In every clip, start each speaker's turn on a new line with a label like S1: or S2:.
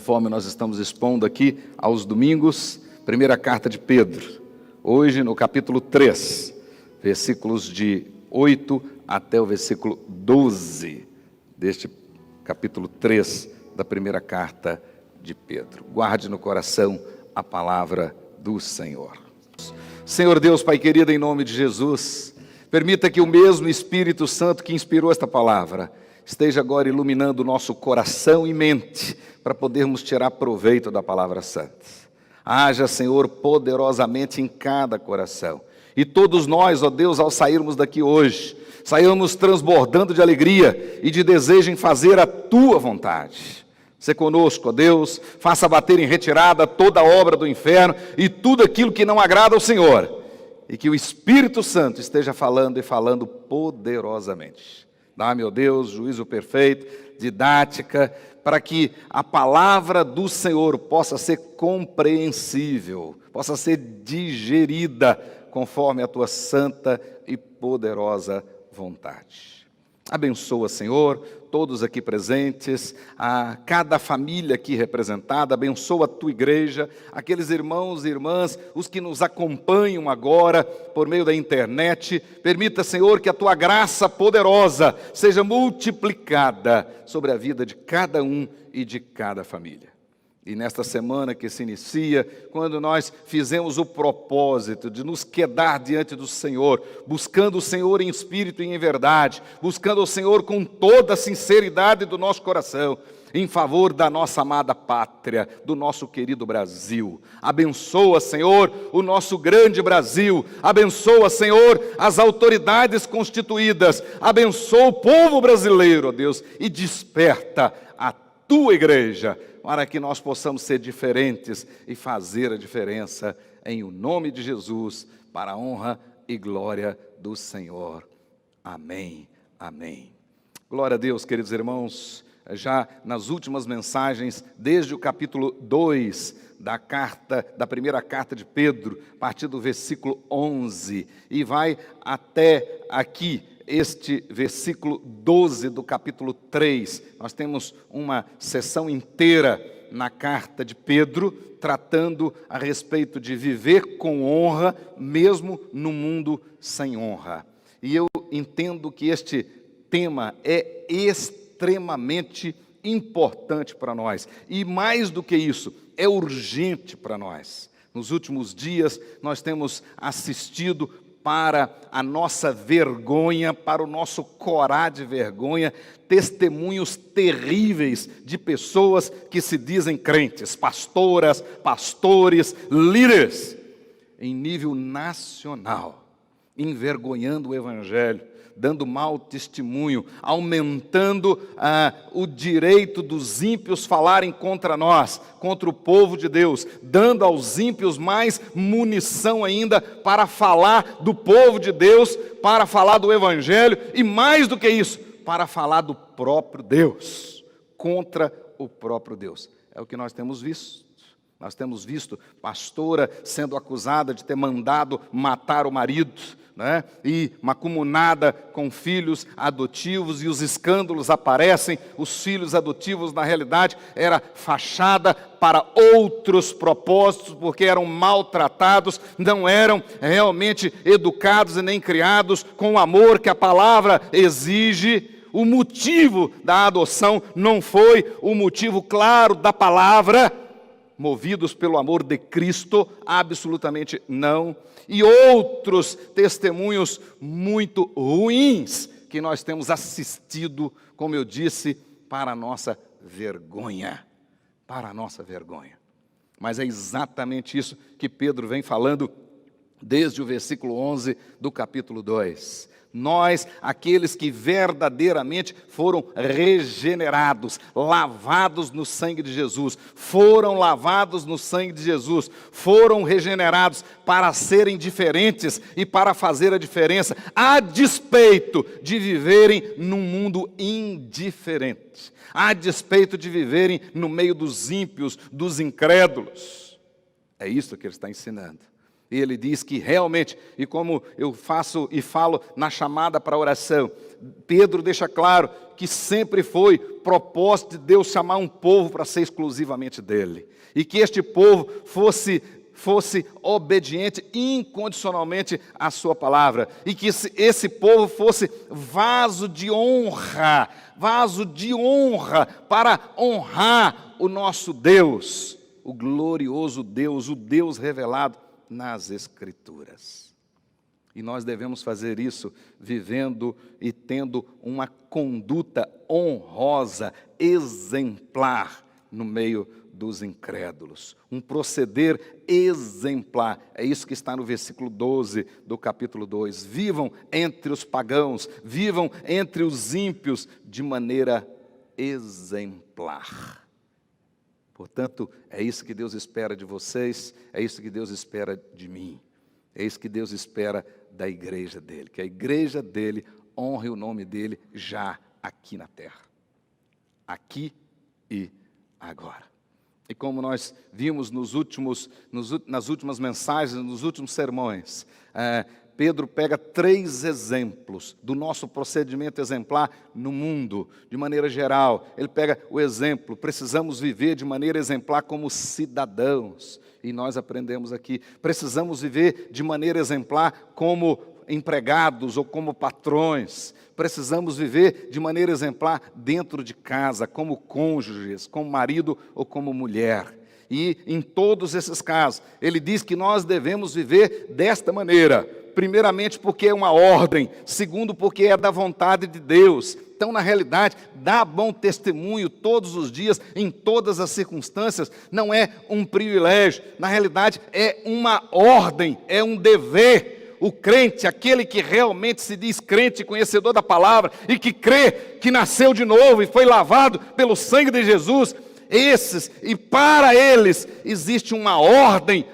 S1: conforme nós estamos expondo aqui aos domingos, primeira carta de Pedro, hoje no capítulo 3, versículos de 8 até o versículo 12, deste capítulo 3 da primeira carta de Pedro. Guarde no coração a palavra do Senhor. Senhor Deus, Pai querido, em nome de Jesus, permita que o mesmo Espírito Santo que inspirou esta palavra esteja agora iluminando o nosso coração e mente para podermos tirar proveito da palavra santa. Haja, Senhor, poderosamente em cada coração. E todos nós, ó Deus, ao sairmos daqui hoje, saiamos transbordando de alegria e de desejo em fazer a Tua vontade. Sê conosco, ó Deus, faça bater em retirada toda a obra do inferno e tudo aquilo que não agrada ao Senhor. E que o Espírito Santo esteja falando e falando poderosamente. Dá-me, ó Deus, juízo perfeito, didática, para que a palavra do Senhor possa ser compreensível, possa ser digerida conforme a Tua santa e poderosa vontade. Abençoa, Senhor, todos aqui presentes, a cada família aqui representada, abençoa a Tua igreja, aqueles irmãos e irmãs, os que nos acompanham agora por meio da internet. Permita, Senhor, que a Tua graça poderosa seja multiplicada sobre a vida de cada um e de cada família. E nesta semana que se inicia, quando nós fizemos o propósito de nos quedar diante do Senhor, buscando o Senhor em espírito e em verdade, buscando o Senhor com toda a sinceridade do nosso coração, em favor da nossa amada pátria, do nosso querido Brasil. Abençoa, Senhor, o nosso grande Brasil. Abençoa, Senhor, as autoridades constituídas. Abençoa o povo brasileiro, ó Deus, e desperta a Tua igreja, para que nós possamos ser diferentes e fazer a diferença em o nome de Jesus, para a honra e glória do Senhor. Amém, amém. Glória a Deus, queridos irmãos, já nas últimas mensagens, desde o capítulo 2 da primeira carta de Pedro, a partir do versículo 11, e vai até aqui, este versículo 12 do capítulo 3, nós temos uma sessão inteira na carta de Pedro, tratando a respeito de viver com honra, mesmo no mundo sem honra. E eu entendo que este tema é extremamente importante para nós, e mais do que isso, é urgente para nós. Nos últimos dias, nós temos assistido para a nossa vergonha, para o nosso corar de vergonha, testemunhos terríveis de pessoas que se dizem crentes, pastoras, pastores, líderes, em nível nacional, envergonhando o Evangelho, dando mau testemunho, aumentando o direito dos ímpios falarem contra nós, contra o povo de Deus, dando aos ímpios mais munição ainda para falar do povo de Deus, para falar do Evangelho e mais do que isso, para falar do próprio Deus, contra o próprio Deus. É o que nós temos visto. Nós temos visto pastora sendo acusada de ter mandado matar o marido, né? E macumunada com filhos adotivos, e os escândalos aparecem. Os filhos adotivos, na realidade, era fachada para outros propósitos, porque eram maltratados, não eram realmente educados e nem criados com o amor que a palavra exige. O motivo da adoção não foi o motivo claro da palavra, movidos pelo amor de Cristo, absolutamente não. E outros testemunhos muito ruins que nós temos assistido, como eu disse, para a nossa vergonha. Para a nossa vergonha. Mas é exatamente isso que Pedro vem falando desde o versículo 11 do capítulo 2. Nós, aqueles que verdadeiramente foram regenerados, lavados no sangue de Jesus, foram lavados no sangue de Jesus, foram regenerados para serem diferentes e para fazer a diferença, a despeito de viverem num mundo indiferente, a despeito de viverem no meio dos ímpios, dos incrédulos. É isso que ele está ensinando. E ele diz que realmente, e como eu faço e falo na chamada para a oração, Pedro deixa claro que sempre foi propósito de Deus chamar um povo para ser exclusivamente dele. E que este povo fosse obediente incondicionalmente à sua palavra. E que esse povo fosse vaso de honra para honrar o nosso Deus, o glorioso Deus, o Deus revelado nas Escrituras. E nós devemos fazer isso vivendo e tendo uma conduta honrosa, exemplar no meio dos incrédulos. Um proceder exemplar. É isso que está no versículo 12 do capítulo 2. Vivam entre os pagãos, vivam entre os ímpios de maneira exemplar. Portanto, é isso que Deus espera de vocês, é isso que Deus espera de mim. É isso que Deus espera da igreja dele, que a igreja dele honre o nome dele já aqui na terra. Aqui e agora. E como nós vimos nas últimas mensagens, nos últimos sermões, Pedro pega 3 exemplos do nosso procedimento exemplar no mundo, de maneira geral. Ele pega o exemplo, precisamos viver de maneira exemplar como cidadãos. E nós aprendemos aqui, precisamos viver de maneira exemplar como empregados ou como patrões. Precisamos viver de maneira exemplar dentro de casa, como cônjuges, como marido ou como mulher. E em todos esses casos, ele diz que nós devemos viver desta maneira. Primeiramente porque é uma ordem, segundo porque é da vontade de Deus. Então, na realidade, dar bom testemunho todos os dias, em todas as circunstâncias, não é um privilégio. Na realidade, é uma ordem, é um dever. O crente, aquele que realmente se diz crente, conhecedor da palavra, e que crê que nasceu de novo e foi lavado pelo sangue de Jesus, esses, e para eles, existe uma ordem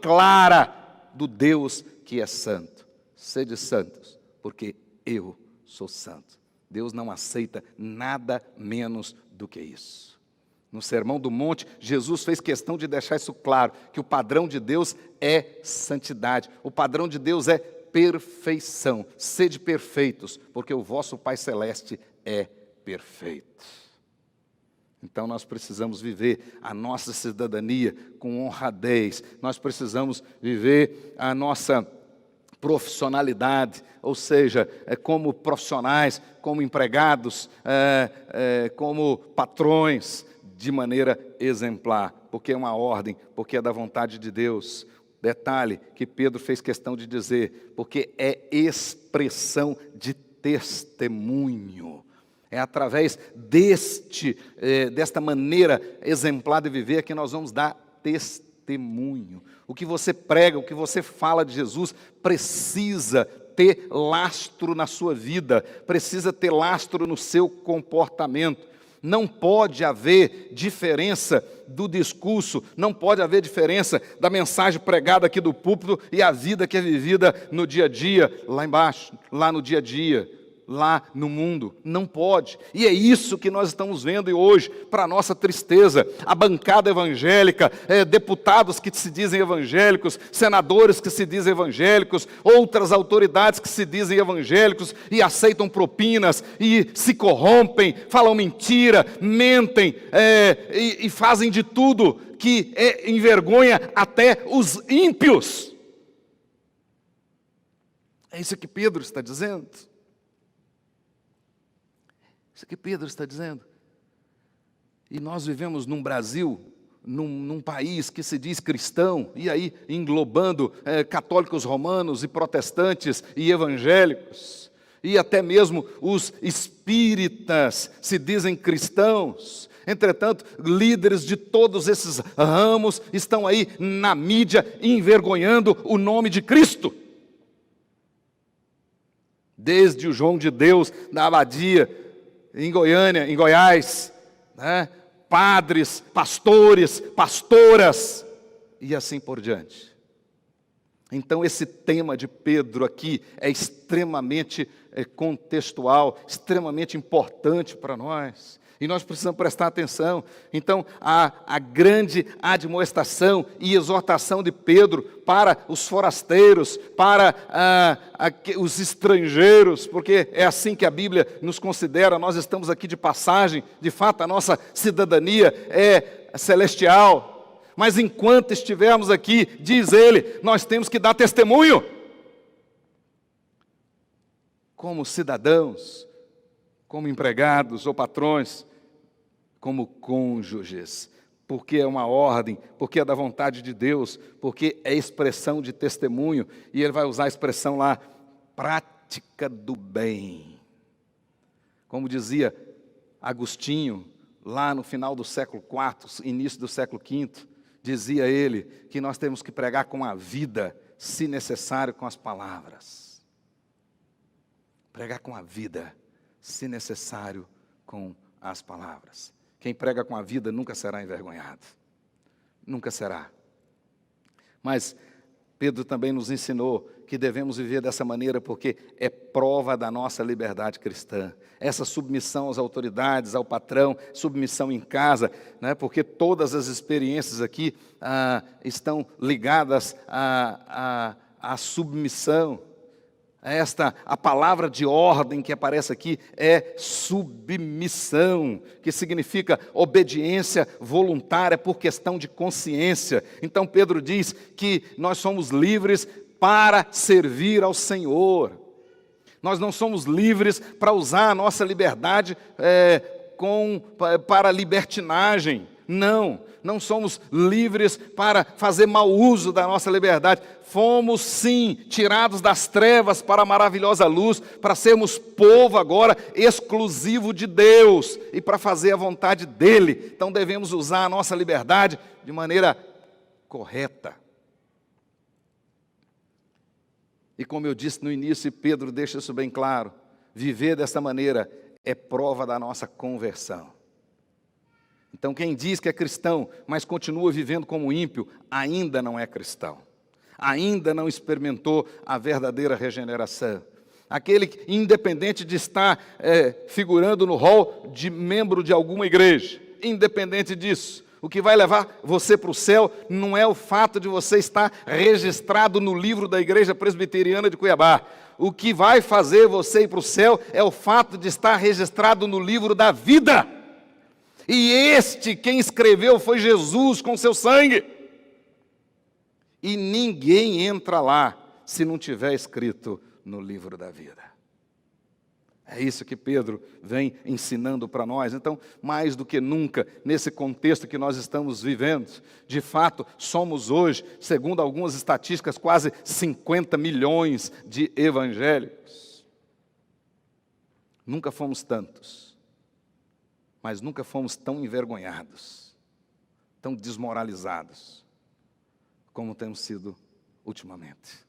S1: clara do Deus que é santo. Sede santos, porque eu sou santo. Deus não aceita nada menos do que isso. No Sermão do Monte, Jesus fez questão de deixar isso claro, que o padrão de Deus é santidade. O padrão de Deus é perfeição. Sede perfeitos, porque o vosso Pai Celeste é perfeito. Então nós precisamos viver a nossa cidadania com honradez. Nós precisamos viver a nossa profissionalidade, ou seja, como profissionais, como empregados, como patrões, de maneira exemplar, porque é uma ordem, porque é da vontade de Deus. Detalhe que Pedro fez questão de dizer, porque é expressão de testemunho. É através desta maneira exemplar de viver que nós vamos dar testemunho. O que você prega, o que você fala de Jesus, precisa ter lastro na sua vida, precisa ter lastro no seu comportamento. Não pode haver diferença do discurso, não pode haver diferença da mensagem pregada aqui do púlpito e a vida que é vivida no dia a dia, lá embaixo, lá no dia a dia, lá no mundo. Não pode. E é isso que nós estamos vendo hoje, para nossa tristeza. A bancada evangélica, deputados que se dizem evangélicos, senadores que se dizem evangélicos, outras autoridades que se dizem evangélicos e aceitam propinas e se corrompem, falam mentira, mentem e fazem de tudo que envergonha até os ímpios. É isso que Pedro está dizendo. Isso que Pedro está dizendo. E nós vivemos num Brasil, num país que se diz cristão, e aí englobando católicos romanos e protestantes e evangélicos, e até mesmo os espíritas se dizem cristãos. Entretanto, líderes de todos esses ramos estão aí na mídia envergonhando o nome de Cristo. Desde o João de Deus, da abadia, em Goiânia, em Goiás, né? Padres, pastores, pastoras, e assim por diante. Então esse tema de Pedro aqui é extremamente contextual, extremamente importante para nós. E nós precisamos prestar atenção. Então, a grande admoestação e exortação de Pedro para os forasteiros, para os estrangeiros, porque é assim que a Bíblia nos considera. Nós estamos aqui de passagem, de fato a nossa cidadania é celestial. Mas enquanto estivermos aqui, diz ele, nós temos que dar testemunho. Como cidadãos, como empregados ou patrões, como cônjuges, porque é uma ordem, porque é da vontade de Deus, porque é expressão de testemunho, e ele vai usar a expressão lá, prática do bem. Como dizia Agostinho, lá no final do século IV, início do século V, dizia ele que nós temos que pregar com a vida, se necessário com as palavras. Pregar com a vida, se necessário com as palavras. Quem prega com a vida nunca será envergonhado. Nunca será. Mas Pedro também nos ensinou que devemos viver dessa maneira porque é prova da nossa liberdade cristã. Essa submissão às autoridades, ao patrão, submissão em casa, né? Porque todas as experiências aqui estão ligadas à submissão. A palavra de ordem que aparece aqui é submissão, que significa obediência voluntária por questão de consciência. Então Pedro diz que nós somos livres para servir ao Senhor. Nós não somos livres para usar a nossa liberdade para libertinagem. Não somos livres para fazer mau uso da nossa liberdade. Fomos, sim, tirados das trevas para a maravilhosa luz, para sermos povo agora exclusivo de Deus e para fazer a vontade dEle. Então devemos usar a nossa liberdade de maneira correta. E como eu disse no início, e Pedro deixa isso bem claro, viver dessa maneira é prova da nossa conversão. Então quem diz que é cristão, mas continua vivendo como ímpio, ainda não é cristão. Ainda não experimentou a verdadeira regeneração. Aquele que, independente de estar figurando no rol de membro de alguma igreja, independente disso, o que vai levar você para o céu não é o fato de você estar registrado no livro da Igreja Presbiteriana de Cuiabá. O que vai fazer você ir para o céu é o fato de estar registrado no livro da vida. E quem escreveu foi Jesus com seu sangue. E ninguém entra lá se não tiver escrito no livro da vida. É isso que Pedro vem ensinando para nós. Então, mais do que nunca, nesse contexto que nós estamos vivendo, de fato, somos hoje, segundo algumas estatísticas, quase 50 milhões de evangélicos. Nunca fomos tantos, mas nunca fomos tão envergonhados, tão desmoralizados, como temos sido ultimamente.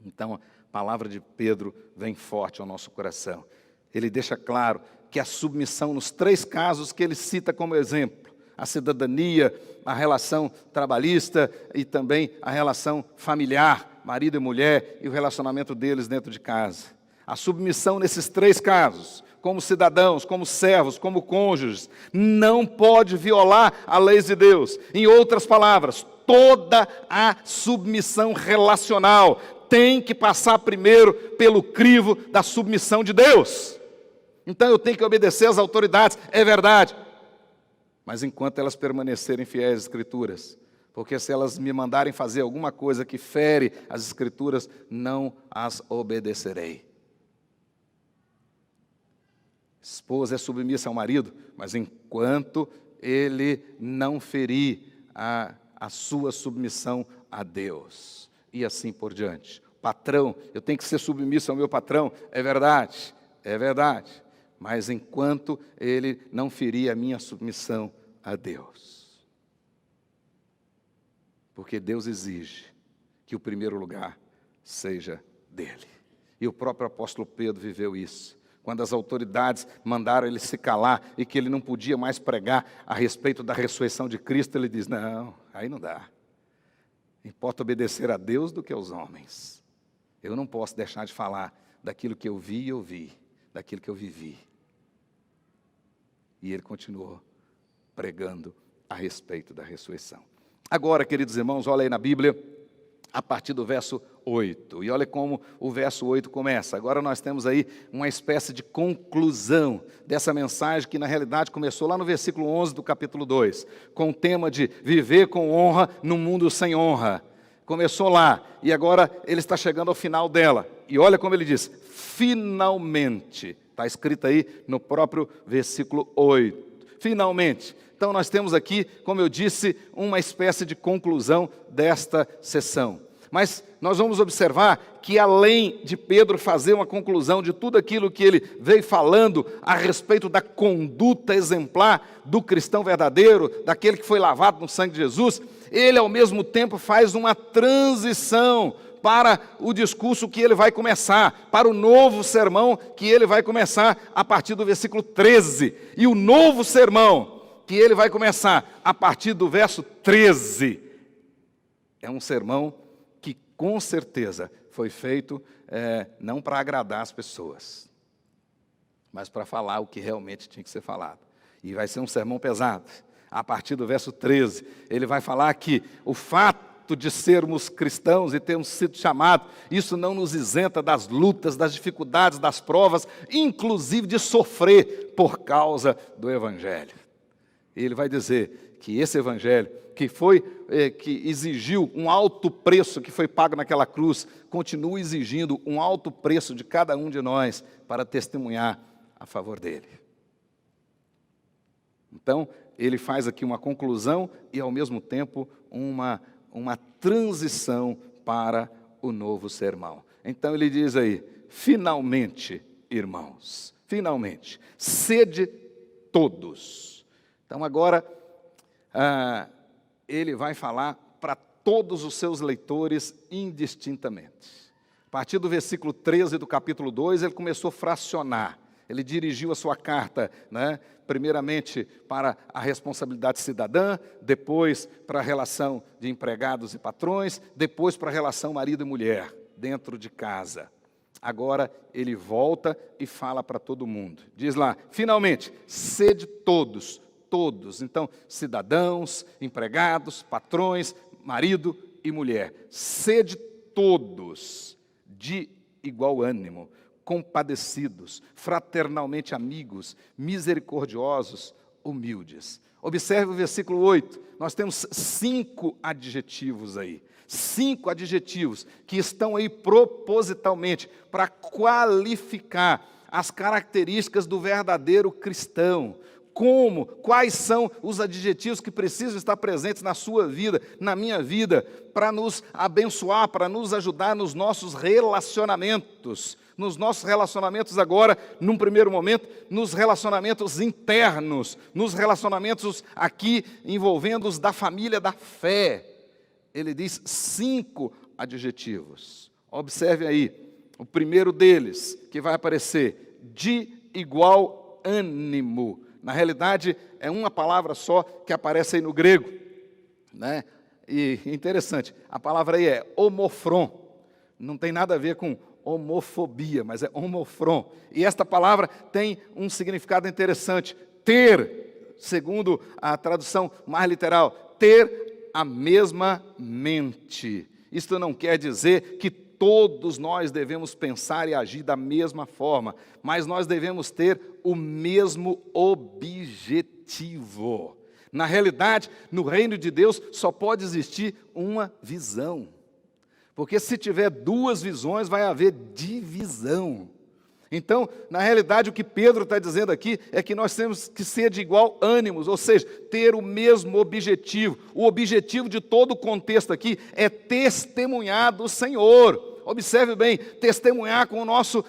S1: Então, a palavra de Pedro vem forte ao nosso coração. Ele deixa claro que a submissão nos 3 casos que ele cita como exemplo, a cidadania, a relação trabalhista e também a relação familiar, marido e mulher, e o relacionamento deles dentro de casa. A submissão nesses 3 casos, como cidadãos, como servos, como cônjuges, não pode violar a lei de Deus. Em outras palavras, toda a submissão relacional tem que passar primeiro pelo crivo da submissão de Deus. Então eu tenho que obedecer às autoridades, é verdade. Mas enquanto elas permanecerem fiéis às Escrituras, porque se elas me mandarem fazer alguma coisa que fere as Escrituras, não as obedecerei. Esposa é submissa ao marido, mas enquanto ele não ferir a sua submissão a Deus. E assim por diante. Patrão, eu tenho que ser submisso ao meu patrão, é verdade, mas enquanto ele não ferir a minha submissão a Deus. Porque Deus exige que o primeiro lugar seja dele. E o próprio apóstolo Pedro viveu isso. Quando as autoridades mandaram ele se calar e que ele não podia mais pregar a respeito da ressurreição de Cristo, ele diz, não, aí não dá. Importa obedecer a Deus do que aos homens. Eu não posso deixar de falar daquilo que eu vi e ouvi, daquilo que eu vivi. E ele continuou pregando a respeito da ressurreição. Agora, queridos irmãos, olha aí na Bíblia, a partir do verso 8. E olha como o verso 8 começa. Agora nós temos aí uma espécie de conclusão dessa mensagem que na realidade começou lá no versículo 11 do capítulo 2, com o tema de viver com honra num mundo sem honra. Começou lá e agora ele está chegando ao final dela. E olha como ele diz, finalmente. Está escrito aí no próprio versículo 8. Finalmente. Então nós temos aqui, como eu disse, uma espécie de conclusão desta sessão. Mas nós vamos observar que além de Pedro fazer uma conclusão de tudo aquilo que ele veio falando a respeito da conduta exemplar do cristão verdadeiro, daquele que foi lavado no sangue de Jesus, ele ao mesmo tempo faz uma transição para o discurso que ele vai começar, para o novo sermão que ele vai começar a partir do versículo 13. E o novo sermão que ele vai começar a partir do verso 13 é um sermão que com certeza foi feito não para agradar as pessoas, mas para falar o que realmente tinha que ser falado. E vai ser um sermão pesado. A partir do verso 13, ele vai falar que o fato de sermos cristãos e termos sido chamados, isso não nos isenta das lutas, das dificuldades, das provas, inclusive de sofrer por causa do Evangelho. Ele vai dizer que esse Evangelho, que exigiu um alto preço que foi pago naquela cruz, continua exigindo um alto preço de cada um de nós para testemunhar a favor dele. Então, ele faz aqui uma conclusão e, ao mesmo tempo, uma transição para o novo sermão. Então, ele diz aí, finalmente, irmãos, finalmente, sede todos. Então, agora, ele vai falar para todos os seus leitores indistintamente. A partir do versículo 13 do capítulo 2, ele começou a fracionar. Ele dirigiu a sua carta, primeiramente para a responsabilidade cidadã, depois para a relação de empregados e patrões, depois para a relação marido e mulher, dentro de casa. Agora ele volta e fala para todo mundo. Diz lá, finalmente, sede todos. Então, cidadãos, empregados, patrões, marido e mulher. Sede todos de igual ânimo, compadecidos, fraternalmente amigos, misericordiosos, humildes. Observe o versículo 8, nós temos 5 adjetivos aí. 5 adjetivos que estão aí propositalmente para qualificar as características do verdadeiro cristão. Quais são os adjetivos que precisam estar presentes na sua vida, na minha vida, para nos abençoar, para nos ajudar nos nossos relacionamentos. Nos nossos relacionamentos agora, num primeiro momento, nos relacionamentos internos, nos relacionamentos aqui envolvendo os da família da fé. Ele diz 5 adjetivos. Observe aí, o primeiro deles, que vai aparecer, de igual ânimo. Na realidade, é uma palavra só que aparece aí no grego, E interessante, a palavra aí é homofron. Não tem nada a ver com homofobia, mas é homofron. E esta palavra tem um significado interessante. Ter, segundo a tradução mais literal, ter a mesma mente. Isto não quer dizer que todos nós devemos pensar e agir da mesma forma, mas nós devemos ter o mesmo objetivo. Na realidade, no reino de Deus só pode existir uma visão, porque se tiver 2 visões vai haver divisão. Então, na realidade, o que Pedro está dizendo aqui é que nós temos que ser de igual ânimo, ou seja, ter o mesmo objetivo. O objetivo de todo o contexto aqui é testemunhar do Senhor. Observe bem, testemunhar com o nosso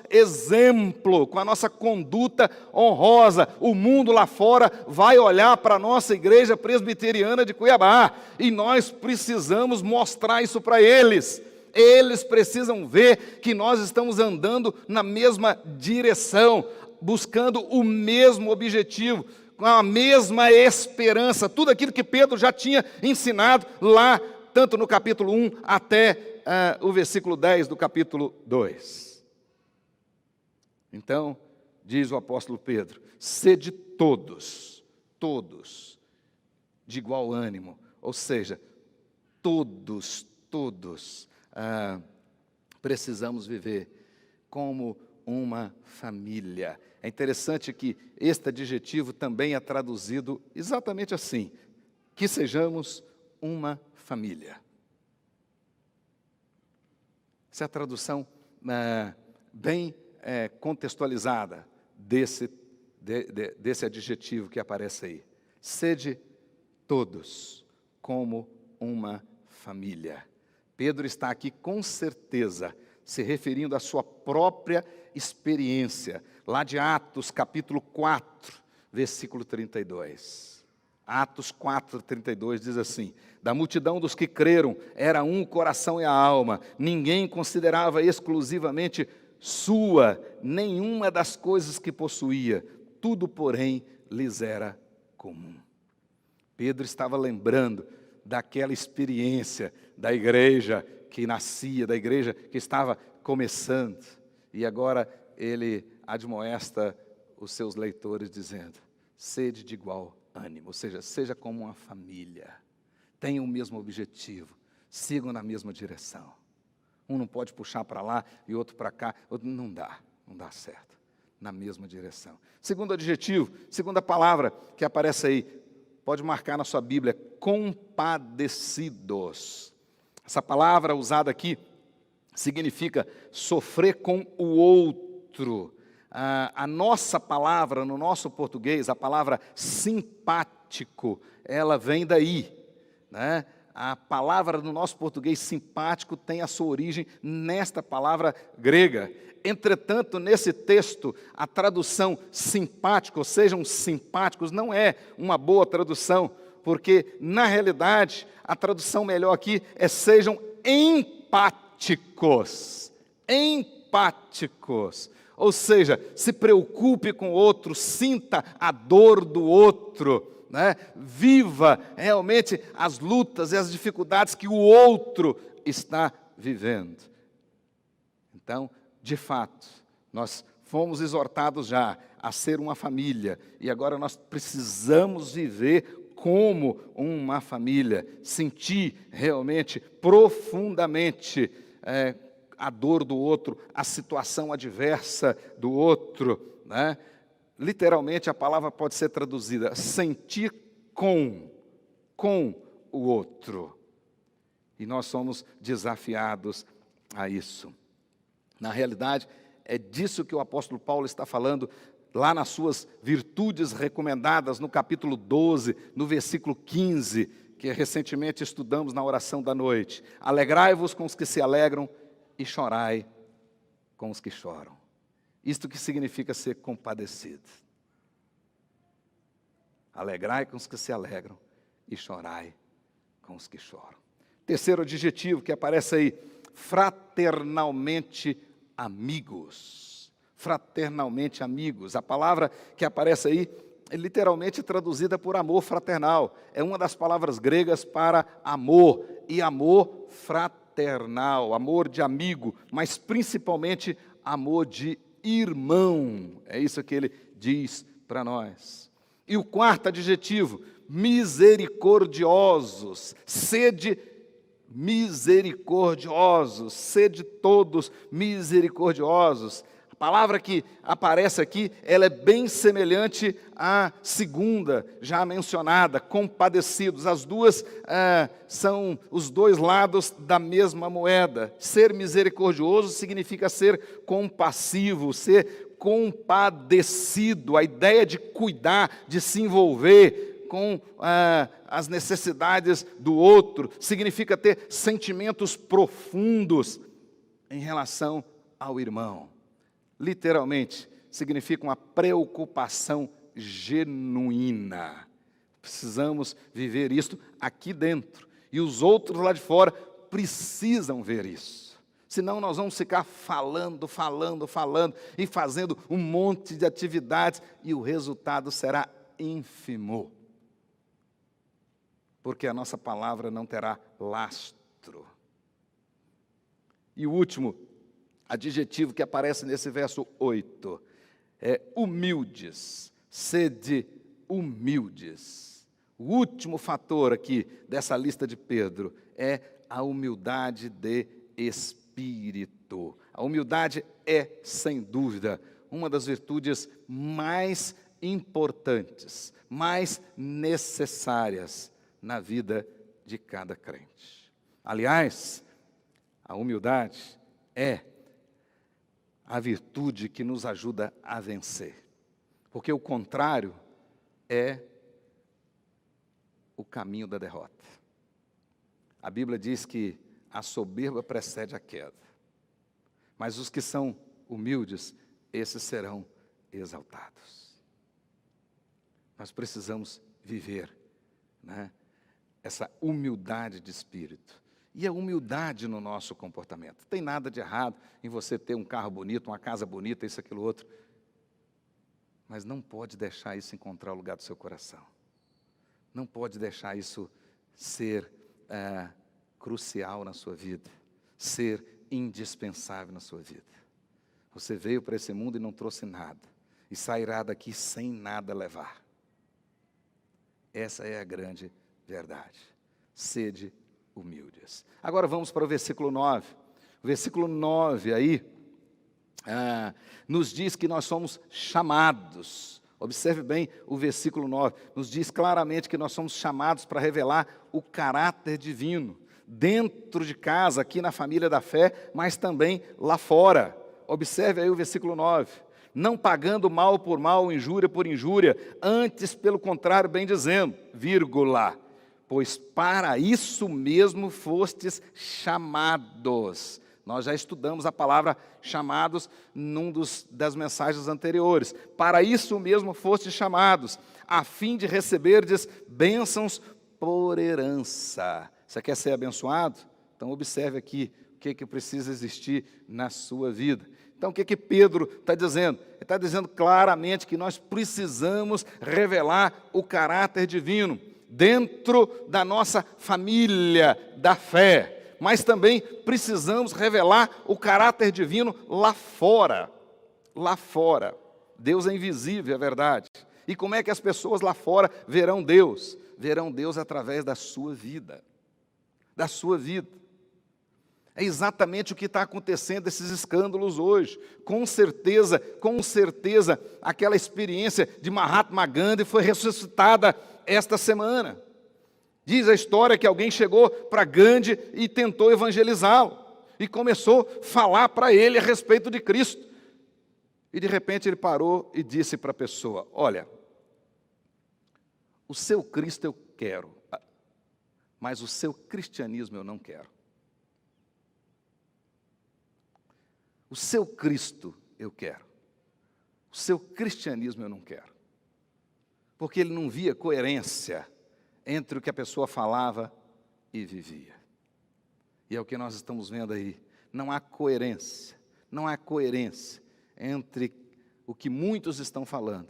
S1: exemplo, com a nossa conduta honrosa. O mundo lá fora vai olhar para a nossa igreja presbiteriana de Cuiabá e nós precisamos mostrar isso para eles. Eles precisam ver que nós estamos andando na mesma direção, buscando o mesmo objetivo, com a mesma esperança, tudo aquilo que Pedro já tinha ensinado lá, tanto no capítulo 1 até o versículo 10 do capítulo 2. Então, diz o apóstolo Pedro, sede todos, de igual ânimo, ou seja, todos, precisamos viver como uma família. É interessante que este adjetivo também é traduzido exatamente assim, que sejamos uma família. Essa é a tradução bem contextualizada desse adjetivo que aparece aí. Sede todos como uma família. Pedro está aqui com certeza se referindo à sua própria experiência, lá de Atos capítulo 4, versículo 32. Atos 4, 32 diz assim, da multidão dos que creram, era um o coração e a alma, ninguém considerava exclusivamente sua nenhuma das coisas que possuía, tudo, porém, lhes era comum. Pedro estava lembrando daquela experiência da igreja que nascia, da igreja que estava começando, e agora ele admoesta os seus leitores dizendo, sede de igual ânimo, ou seja, seja como uma família, tenham o mesmo objetivo, sigam na mesma direção. Um não pode puxar para lá e outro para cá, não dá certo, na mesma direção. Segundo adjetivo, segunda palavra que aparece aí, pode marcar na sua Bíblia, compadecidos. Essa palavra usada aqui significa sofrer com o outro. A nossa palavra, no nosso português, a palavra simpático, ela vem daí, né? A palavra no nosso português simpático tem a sua origem nesta palavra grega. Entretanto, nesse texto, a tradução simpático, ou sejam simpáticos, não é uma boa tradução, porque, na realidade, a tradução melhor aqui é sejam empáticos. Empáticos. Ou seja, se preocupe com o outro, sinta a dor do outro, né? Viva realmente as lutas e as dificuldades que o outro está vivendo. Então, de fato, nós fomos exortados já a ser uma família, e agora nós precisamos viver como uma família, sentir realmente, profundamente, a dor do outro, a situação adversa do outro, né? Literalmente a palavra pode ser traduzida, sentir com o outro. E nós somos desafiados a isso. Na realidade, é disso que o apóstolo Paulo está falando lá nas suas virtudes recomendadas, no capítulo 12, no versículo 15, que recentemente estudamos na oração da noite. Alegrai-vos com os que se alegram e chorai com os que choram. Isto que significa ser compadecido. Alegrai com os que se alegram e chorai com os que choram. Terceiro adjetivo que aparece aí, fraternalmente amigos. Fraternalmente amigos. A palavra que aparece aí é literalmente traduzida por amor fraternal. É uma das palavras gregas para amor, e amor fraternal, amor de amigo, mas principalmente amor de irmão. É isso que ele diz para nós. E o quarto adjetivo, misericordiosos. Sede misericordiosos, sede todos misericordiosos. A palavra que aparece aqui, ela é bem semelhante à segunda, já mencionada, compadecidos. As duas são os dois lados da mesma moeda. Ser misericordioso significa ser compassivo, ser compadecido. A ideia de cuidar, de se envolver com as necessidades do outro, significa ter sentimentos profundos em relação ao irmão. Literalmente, significa uma preocupação genuína. Precisamos viver isso aqui dentro. E os outros lá de fora precisam ver isso. Senão nós vamos ficar falando e fazendo um monte de atividades e o resultado será ínfimo. Porque a nossa palavra não terá lastro. E o último adjetivo que aparece nesse verso 8 humildes. Sede humildes. O último fator aqui dessa lista de Pedro é a humildade de espírito. A humildade é, sem dúvida, uma das virtudes mais importantes, mais necessárias na vida de cada crente. Aliás, a humildade é a virtude que nos ajuda a vencer, porque o contrário é o caminho da derrota. A Bíblia diz que a soberba precede a queda, mas os que são humildes, esses serão exaltados. Nós precisamos viver, né, essa humildade de espírito. E a humildade no nosso comportamento. Não tem nada de errado em você ter um carro bonito, uma casa bonita, isso, aquilo, outro. Mas não pode deixar isso encontrar o lugar do seu coração. Não pode deixar isso ser crucial na sua vida, ser indispensável na sua vida. Você veio para esse mundo e não trouxe nada, e sairá daqui sem nada levar. Essa é a grande verdade. Sede humildes. Agora vamos para o versículo 9. O versículo 9 aí nos diz que nós somos chamados. Observe bem o versículo 9. Nos diz claramente que nós somos chamados para revelar o caráter divino. Dentro de casa, aqui na família da fé, mas também lá fora. Observe aí o versículo 9. Não pagando mal por mal, injúria por injúria, antes, pelo contrário, bem dizendo, vírgula, pois para isso mesmo fostes chamados. Nós já estudamos a palavra chamados das mensagens anteriores. Para isso mesmo fostes chamados, a fim de receberdes bênçãos por herança. Você quer ser abençoado? Então observe aqui o que precisa existir na sua vida. Então o que Pedro está dizendo? Ele está dizendo claramente que nós precisamos revelar o caráter divino dentro da nossa família da fé, mas também precisamos revelar o caráter divino lá fora. Lá fora. Deus é invisível, é verdade. E como é que as pessoas lá fora verão Deus? Verão Deus através da sua vida. Da sua vida. É exatamente o que está acontecendo, esses escândalos hoje. Com certeza, aquela experiência de Mahatma Gandhi foi ressuscitada esta semana. Diz a história que alguém chegou para Gandhi e tentou evangelizá-lo. E começou a falar para ele a respeito de Cristo. E de repente ele parou e disse para a pessoa, olha, o seu Cristo eu quero, mas o seu cristianismo eu não quero. O seu Cristo eu quero, o seu cristianismo eu não quero. Porque ele não via coerência entre o que a pessoa falava e vivia. E é o que nós estamos vendo aí. Não há coerência entre o que muitos estão falando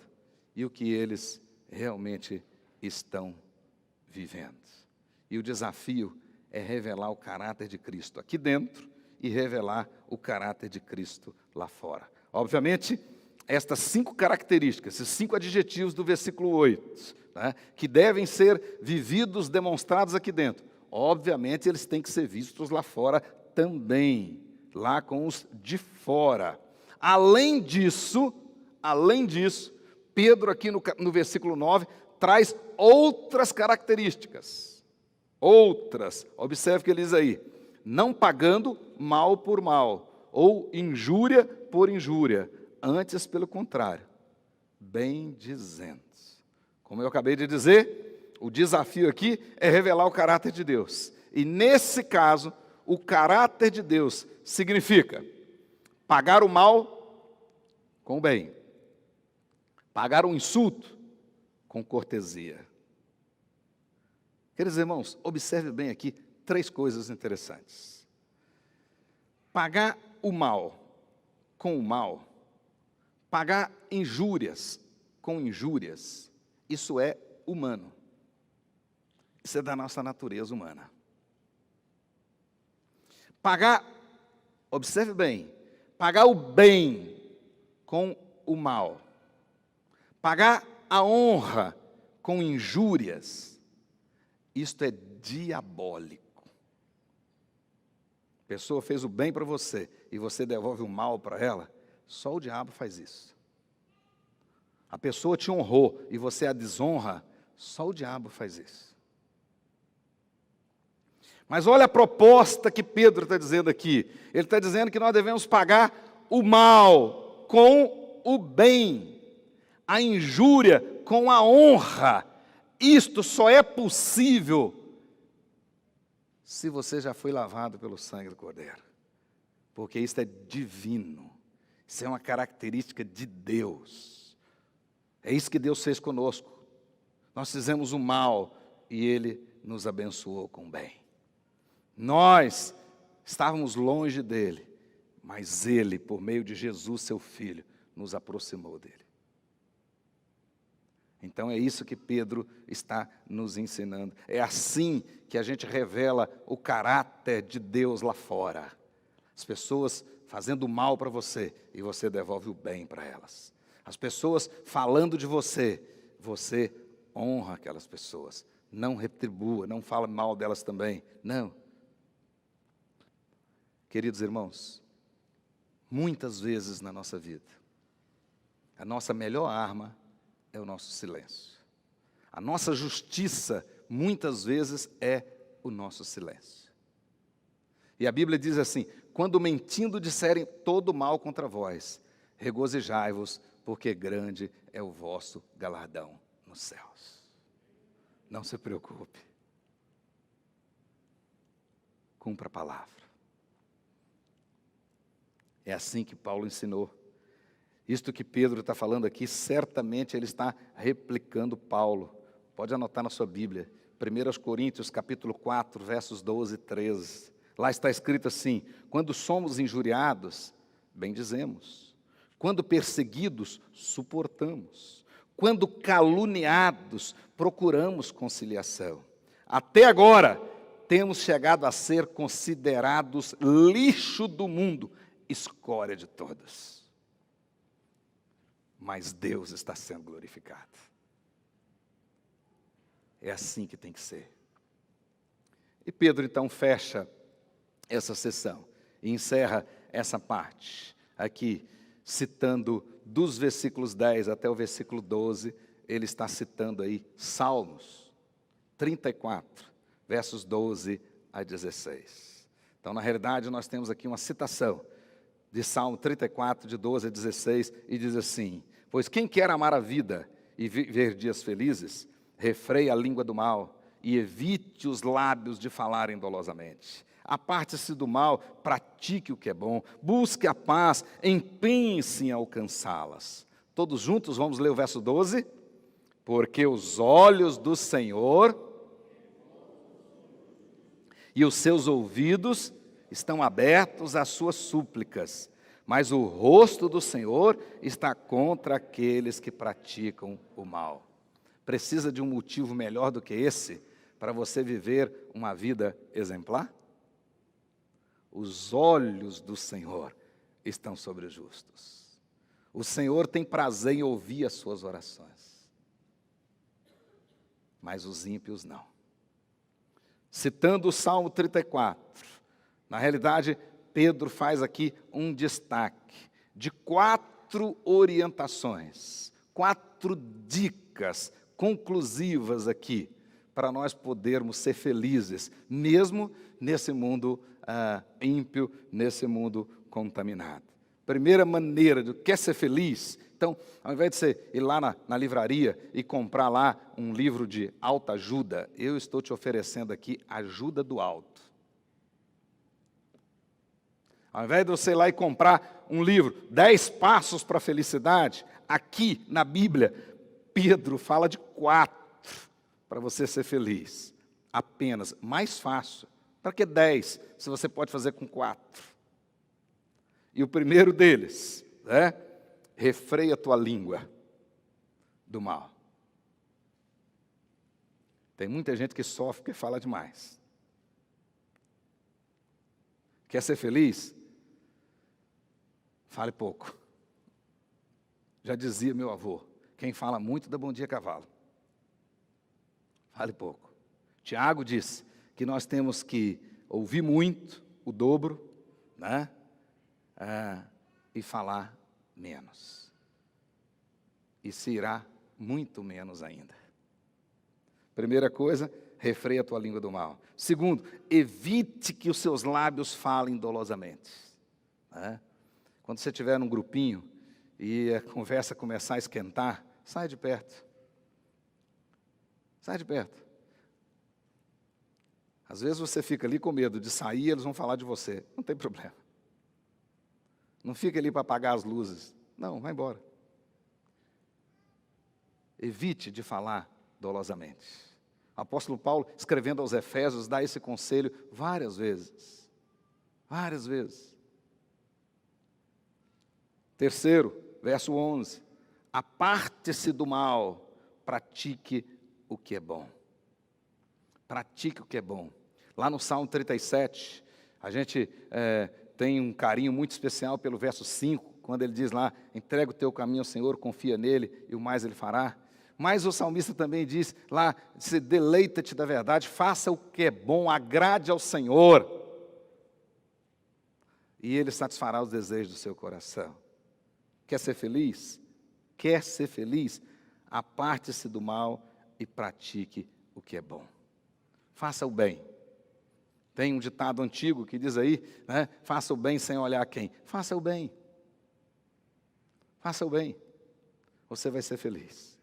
S1: e o que eles realmente estão vivendo. E o desafio é revelar o caráter de Cristo aqui dentro e revelar o caráter de Cristo lá fora. Obviamente, estas 5 características, esses 5 adjetivos do versículo 8, né, que devem ser vividos, demonstrados aqui dentro, obviamente eles têm que ser vistos lá fora também, lá com os de fora. Além disso, Pedro aqui no versículo 9, traz outras características. Observe o que ele diz aí. Não pagando mal por mal, ou injúria por injúria, antes pelo contrário, bem dizendo. Como eu acabei de dizer, o desafio aqui é revelar o caráter de Deus. E nesse caso, o caráter de Deus significa pagar o mal com o bem, pagar o insulto com cortesia. Queridos irmãos, observe bem aqui 3 coisas interessantes. Pagar o mal com o mal, pagar injúrias com injúrias, isso é humano. Isso é da nossa natureza humana. Observe bem, pagar o bem com o mal. Pagar a honra com injúrias, isto é diabólico. A pessoa fez o bem para você e você devolve o mal para ela, só o diabo faz isso. A pessoa te honrou e você a desonra, só o diabo faz isso. Mas olha a proposta que Pedro está dizendo aqui. Ele está dizendo que nós devemos pagar o mal com o bem, a injúria com a honra. Isto só é possível se você já foi lavado pelo sangue do Cordeiro. Porque isso é divino. Isso é uma característica de Deus. É isso que Deus fez conosco. Nós fizemos o mal e Ele nos abençoou com o bem. Nós estávamos longe dEle, mas Ele, por meio de Jesus, seu Filho, nos aproximou dEle. Então é isso que Pedro está nos ensinando. É assim que a gente revela o caráter de Deus lá fora. As pessoas fazendo mal para você e você devolve o bem para elas. As pessoas falando de você, você honra aquelas pessoas. Não retribua, não fala mal delas também. Não. Queridos irmãos, muitas vezes na nossa vida, a nossa melhor arma é o nosso silêncio. A nossa justiça, muitas vezes, é o nosso silêncio. E a Bíblia diz assim: quando mentindo disserem todo mal contra vós, regozijai-vos, porque grande é o vosso galardão nos céus. Não se preocupe. Cumpra a palavra. É assim que Paulo ensinou. Isto que Pedro está falando aqui, certamente ele está replicando Paulo. Pode anotar na sua Bíblia. 1 Coríntios, capítulo 4, versos 12 e 13. Lá está escrito assim: quando somos injuriados, bendizemos. Quando perseguidos, suportamos. Quando caluniados, procuramos conciliação. Até agora, temos chegado a ser considerados lixo do mundo, escória de todas. Mas Deus está sendo glorificado. É assim que tem que ser. E Pedro então fecha essa sessão e encerra essa parte aqui, citando dos versículos 10 até o versículo 12, ele está citando aí Salmos 34, versos 12 a 16. Então, na realidade, nós temos aqui uma citação de Salmo 34, de 12 a 16, e diz assim: pois quem quer amar a vida e viver dias felizes, refreie a língua do mal e evite os lábios de falarem dolosamente. Aparte-se do mal, pratique o que é bom, busque a paz, empenhe-se em alcançá-las. Todos juntos vamos ler o verso 12? Porque os olhos do Senhor e os seus ouvidos estão abertos às suas súplicas, mas o rosto do Senhor está contra aqueles que praticam o mal. Precisa de um motivo melhor do que esse para você viver uma vida exemplar? Os olhos do Senhor estão sobre os justos. O Senhor tem prazer em ouvir as suas orações, mas os ímpios não. Citando o Salmo 34, na realidade, Pedro faz aqui um destaque de 4 orientações, 4 dicas conclusivas aqui, para nós podermos ser felizes, mesmo nesse mundo ímpio, nesse mundo contaminado. Primeira maneira de quer ser feliz, então, ao invés de você ir lá na livraria e comprar lá um livro de autoajuda, eu estou te oferecendo aqui ajuda do alto. Ao invés de você ir lá e comprar um livro, 10 passos para a felicidade, aqui na Bíblia, Pedro fala de 4 para você ser feliz. Apenas, mais fácil. Para que 10, se você pode fazer com 4? E o primeiro deles, refreia a tua língua do mal. Tem muita gente que sofre porque fala demais. Quer ser feliz? Fale pouco. Já dizia meu avô, Quem fala muito dá bom dia cavalo. Fale pouco. Tiago diz que nós temos que ouvir muito, o dobro, né? E falar menos. E se irá muito menos ainda. Primeira coisa, refreia a tua língua do mal. Segundo, evite que os seus lábios falem dolosamente. Né? Quando você estiver num grupinho e a conversa começar a esquentar, sai de perto. Sai de perto. Às vezes você fica ali com medo de sair, eles vão falar de você. Não tem problema. Não fica ali para apagar as luzes. Não, vai embora. Evite de falar dolosamente. O apóstolo Paulo, escrevendo aos Efésios, dá esse conselho várias vezes. Várias vezes. Terceiro, verso 11. Aparte-se do mal, pratique o que é bom. Pratique o que é bom. Lá no Salmo 37, a gente tem um carinho muito especial pelo verso 5, quando ele diz lá, entrega o teu caminho ao Senhor, confia nele e o mais ele fará. Mas o salmista também diz lá, se deleita-te da verdade, faça o que é bom, agrade ao Senhor. E ele satisfará os desejos do seu coração. Quer ser feliz? Quer ser feliz? Aparte-se do mal e pratique o que é bom. Faça o bem. Tem um ditado antigo que diz aí, né? Faça o bem sem olhar quem. Faça o bem. Faça o bem. Você vai ser feliz.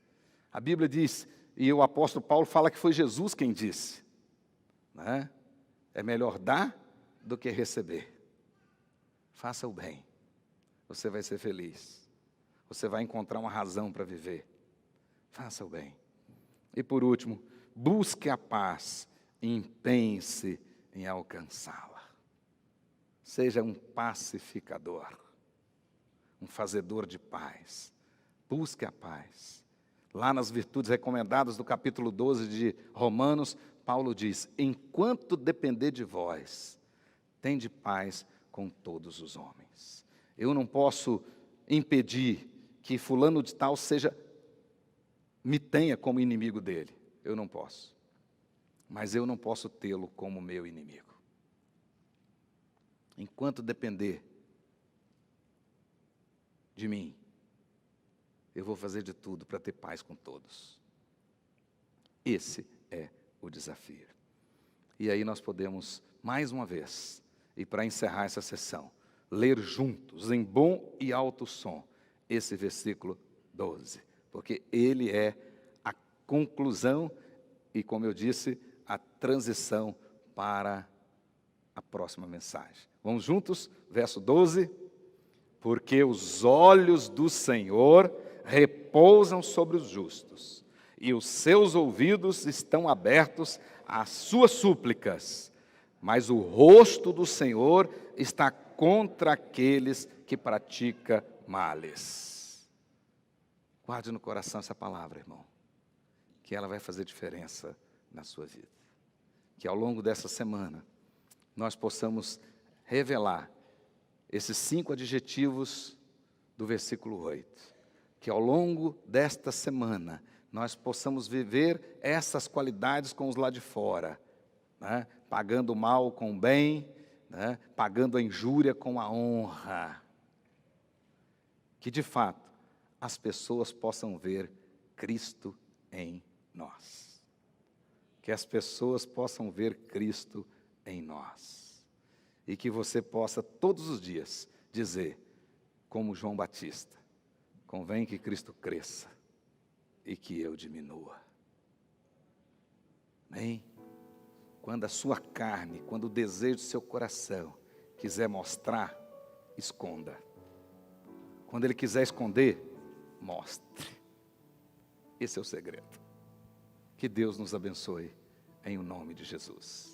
S1: A Bíblia diz, e o apóstolo Paulo fala que foi Jesus quem disse, né? É melhor dar do que receber. Faça o bem. Você vai ser feliz. Você vai encontrar uma razão para viver. Faça o bem. E por último, busque a paz e empenhe-se em alcançá-la. Seja um pacificador, um fazedor de paz. Busque a paz. Lá nas virtudes recomendadas do capítulo 12 de Romanos, Paulo diz, enquanto depender de vós, tende paz com todos os homens. Eu não posso impedir que fulano de tal me tenha como inimigo dele. Eu não posso. Mas eu não posso tê-lo como meu inimigo. Enquanto depender de mim, eu vou fazer de tudo para ter paz com todos. Esse é o desafio. E aí nós podemos, mais uma vez, e para encerrar essa sessão, ler juntos, em bom e alto som, esse versículo 12. Porque ele é a conclusão e, como eu disse, a transição para a próxima mensagem. Vamos juntos? Verso 12. Porque os olhos do Senhor repousam sobre os justos, e os seus ouvidos estão abertos às suas súplicas, mas o rosto do Senhor está contra aqueles que praticam males. Guarde no coração essa palavra, irmão, que ela vai fazer diferença na sua vida. Que ao longo dessa semana, nós possamos revelar esses 5 adjetivos do versículo 8. Que ao longo desta semana, nós possamos viver essas qualidades com os lá de fora, né? Pagando o mal com o bem, né? Pagando a injúria com a honra. Que de fato, as pessoas possam ver Cristo em nós. Que as pessoas possam ver Cristo em nós. E que você possa todos os dias dizer, como João Batista, convém que Cristo cresça e que eu diminua. Amém? Quando a sua carne, quando o desejo do seu coração quiser mostrar, esconda. Quando ele quiser esconder, mostre. Esse é o segredo. Que Deus nos abençoe em o nome de Jesus.